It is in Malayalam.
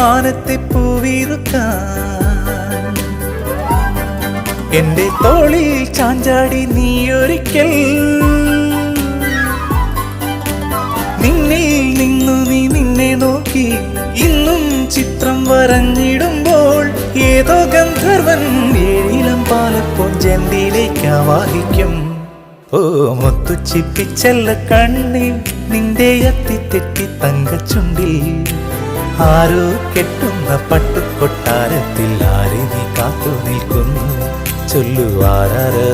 മാനത്തെ പൂവിറുക്കാൻ എന്റെ തോളിൽ ചാഞ്ചാടി നീയൊരിക്കൽ നിന്നിൽ നിന്നു നിന്നെ നോക്കി ഇന്നും ചിത്രം വരഞ്ഞിടുമ്പോൾ ഏതോ ഗന്ധർവൻ ഏഴിലം പാലപ്പോൾ ജന്തിയിലേക്ക് ആവാഹിക്കും. ഓ മുത്തു ചിപ്പിച്ചെല്ല കണ്ണിൽ നിന്റെ അത്തിത്തെറ്റി തങ്കച്ചുണ്ടിൽ ആരോ കെട്ടുന്ന പട്ടുകൊട്ടാരത്തിൽ ആരെ നീ കാത്തു നിൽക്കുന്നു ചൊല്ലു ആരാരോ